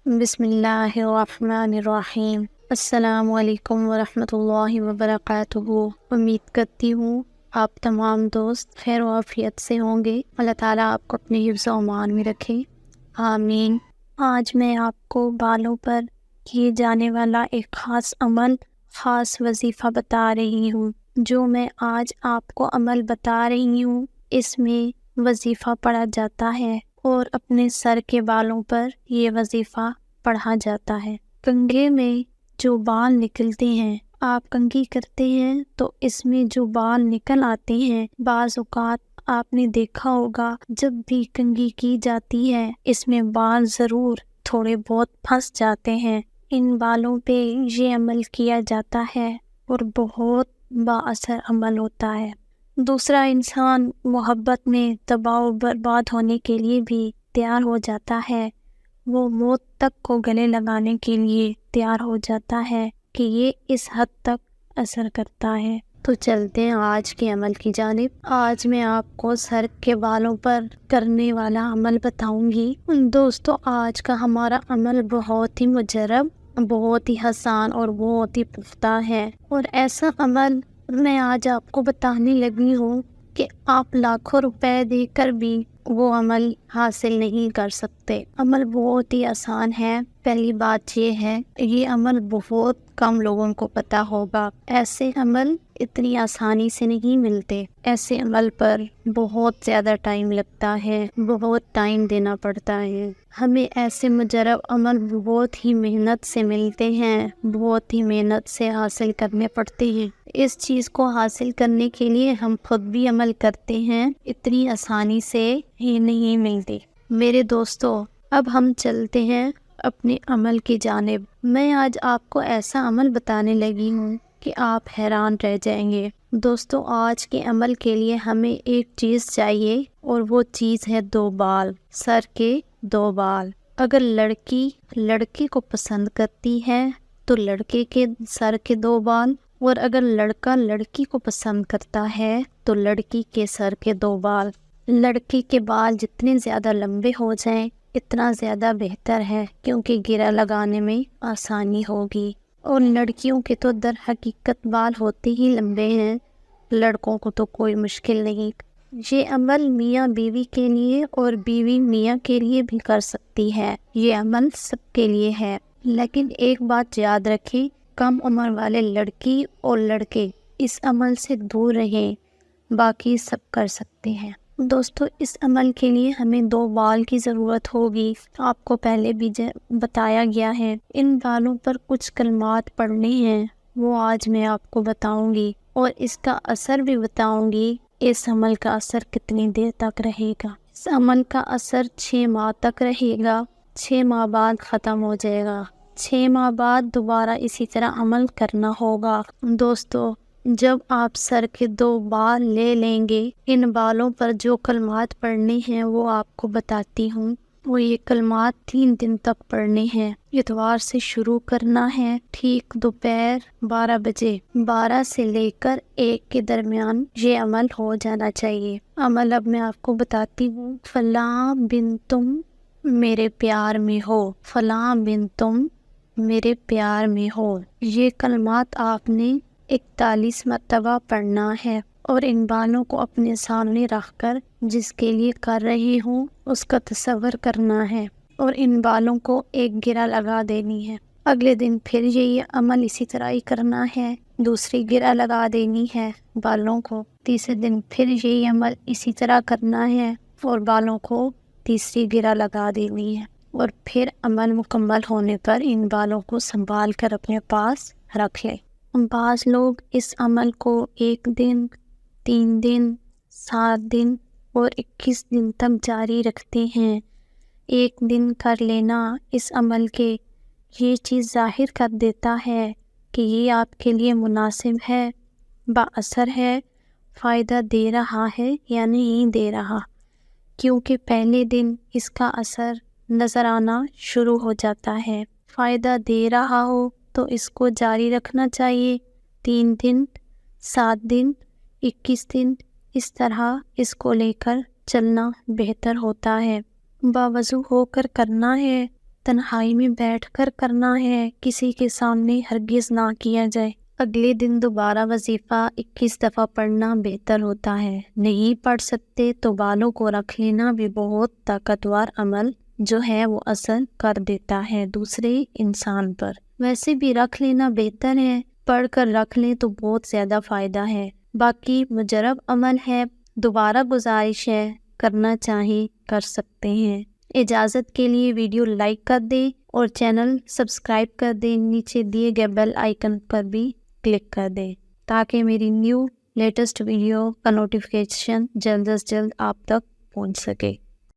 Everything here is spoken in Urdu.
بسم اللہ الرحمن الرحیم۔ السلام علیکم ورحمۃ اللہ وبرکاتہ۔ امید کرتی ہوں آپ تمام دوست خیر و عافیت سے ہوں گے۔ اللہ تعالیٰ آپ کو اپنے حفظ و امان میں رکھے، آمین۔ آج میں آپ کو بالوں پر کیے جانے والا ایک خاص عمل، خاص وظیفہ بتا رہی ہوں۔ جو میں آج آپ کو عمل بتا رہی ہوں، اس میں وظیفہ پڑھا جاتا ہے اور اپنے سر کے بالوں پر یہ وظیفہ پڑھا جاتا ہے۔ کنگھے میں جو بال نکلتے ہیں، آپ کنگھی کرتے ہیں تو اس میں جو بال نکل آتے ہیں، بعض اوقات آپ نے دیکھا ہوگا جب بھی کنگھی کی جاتی ہے اس میں بال ضرور تھوڑے بہت پھنس جاتے ہیں۔ ان بالوں پہ یہ عمل کیا جاتا ہے اور بہت با اثر عمل ہوتا ہے۔ دوسرا انسان محبت میں تباہ و برباد ہونے کے لیے بھی تیار ہو جاتا ہے، وہ موت تک کو گلے لگانے کے لیے تیار ہو جاتا ہے کہ یہ اس حد تک اثر کرتا ہے۔ تو چلتے ہیں آج کے عمل کی جانب۔ آج میں آپ کو سر کے بالوں پر کرنے والا عمل بتاؤں گی۔ دوستو، آج کا ہمارا عمل بہت ہی مجرب، بہت ہی آسان اور بہت ہی پختہ ہے، اور ایسا عمل میں آج آپ کو بتانے لگی ہوں کہ آپ لاکھوں روپے دے کر بھی وہ عمل حاصل نہیں کر سکتے۔ عمل بہت ہی آسان ہے۔ پہلی بات یہ ہے، یہ عمل بہت کم لوگوں کو پتا ہوگا۔ ایسے عمل اتنی آسانی سے نہیں ملتے۔ ایسے عمل پر بہت زیادہ ٹائم لگتا ہے، بہت ٹائم دینا پڑتا ہے۔ ہمیں ایسے مجرب عمل بہت ہی محنت سے ملتے ہیں، بہت ہی محنت سے حاصل کرنے پڑتے ہیں۔ اس چیز کو حاصل کرنے کے لیے ہم خود بھی عمل کرتے ہیں، اتنی آسانی سے ہی نہیں ملتے۔ میرے دوستو، اب ہم چلتے ہیں اپنے عمل کی جانب۔ میں آج آپ کو ایسا عمل بتانے لگی ہوں کہ آپ حیران رہ جائیں گے۔ دوستو، آج کے عمل کے لیے ہمیں ایک چیز چاہیے، اور وہ چیز ہے 2 بال، سر کے 2 بال۔ اگر لڑکی لڑکے کو پسند کرتی ہے تو لڑکے کے سر کے 2 بال، اور اگر لڑکا لڑکی کو پسند کرتا ہے تو لڑکی کے سر کے 2 بال۔ لڑکی کے بال جتنے زیادہ لمبے ہو جائیں اتنا زیادہ بہتر ہے، کیونکہ گرہ لگانے میں آسانی ہوگی۔ اور لڑکیوں کے تو در حقیقت بال ہوتے ہی لمبے ہیں، لڑکوں کو تو کوئی مشکل نہیں۔ یہ عمل میاں بیوی کے لیے اور بیوی میاں کے لیے بھی کر سکتی ہے۔ یہ عمل سب کے لیے ہے، لیکن ایک بات یاد رکھیں، کم عمر والے لڑکی اور لڑکے اس عمل سے دور رہیں، باقی سب کر سکتے ہیں۔ دوستو، اس عمل کے لیے ہمیں 2 بال کی ضرورت ہوگی۔ آپ کو پہلے بھی بتایا گیا ہے۔ ان بالوں پر کچھ کلمات پڑھنے ہیں، وہ آج میں آپ کو بتاؤں گی، اور اس کا اثر بھی بتاؤں گی۔ اس عمل کا اثر کتنی دیر تک رہے گا؟ اس عمل کا اثر 6 ماہ تک رہے گا۔ 6 ماہ بعد ختم ہو جائے گا۔ 6 ماہ بعد دوبارہ اسی طرح عمل کرنا ہوگا۔ دوستو، جب آپ سر کے 2 بال لے لیں گے، ان بالوں پر جو کلمات پڑھنے ہیں وہ آپ کو بتاتی ہوں۔ وہ یہ کلمات 3 دن تک پڑھنے ہیں۔ اتوار سے شروع کرنا ہے، ٹھیک دوپہر 12 بجے، 12 سے لے کر 1 کے درمیان یہ عمل ہو جانا چاہیے۔ عمل اب میں آپ کو بتاتی ہوں۔ فلاں بن تم میرے پیار میں ہو، فلاں بن تم میرے پیار میں ہو۔ یہ کلمات آپ نے 41 مرتبہ پڑھنا ہے، اور ان بالوں کو اپنے سامنے رکھ کر جس کے لیے کر رہی ہوں اس کا تصور کرنا ہے، اور ان بالوں کو ایک گرہ لگا دینی ہے۔ اگلے دن پھر یہ عمل اسی طرح ہی کرنا ہے، دوسری گرہ لگا دینی ہے بالوں کو۔ تیسرے دن پھر یہی عمل اسی طرح کرنا ہے، اور بالوں کو تیسری گرہ لگا دینی ہے، اور پھر عمل مکمل ہونے پر ان بالوں کو سنبھال کر اپنے پاس رکھ لیں۔ بعض لوگ اس عمل کو 1 دن، 3 دن، 7 دن اور 21 دن تک جاری رکھتے ہیں۔ 1 دن کر لینا اس عمل کے یہ چیز ظاہر کر دیتا ہے کہ یہ آپ کے لیے مناسب ہے، با اثر ہے، فائدہ دے رہا ہے یا نہیں دے رہا، کیونکہ پہلے دن اس کا اثر نظر آنا شروع ہو جاتا ہے۔ فائدہ دے رہا ہو تو اس کو جاری رکھنا چاہیے، 3 دن، 7 دن، 21 دن، اس طرح اس کو لے کر چلنا بہتر ہوتا ہے۔ باوضو ہو کر کرنا ہے، تنہائی میں بیٹھ کر کرنا ہے، کسی کے سامنے ہرگز نہ کیا جائے۔ اگلے دن دوبارہ وظیفہ 21 دفعہ پڑھنا بہتر ہوتا ہے۔ نہیں پڑھ سکتے تو بالوں کو رکھ لینا بھی بہت طاقتور عمل جو ہے وہ اثر کر دیتا ہے دوسرے انسان پر۔ ویسے بھی رکھ لینا بہتر ہے، پڑھ کر رکھ لیں تو بہت زیادہ فائدہ ہے۔ باقی مجرب عمل ہے، دوبارہ گزارش ہے، کرنا چاہیں کر سکتے ہیں۔ اجازت کے لیے ویڈیو لائک کر دیں اور چینل سبسکرائب کر دیں، نیچے دیے گئے بیل آئیکن پر بھی کلک کر دیں تاکہ میری لیٹسٹ ویڈیو کا نوٹیفیکیشن جلد از جلد آپ تک پہنچ سکے۔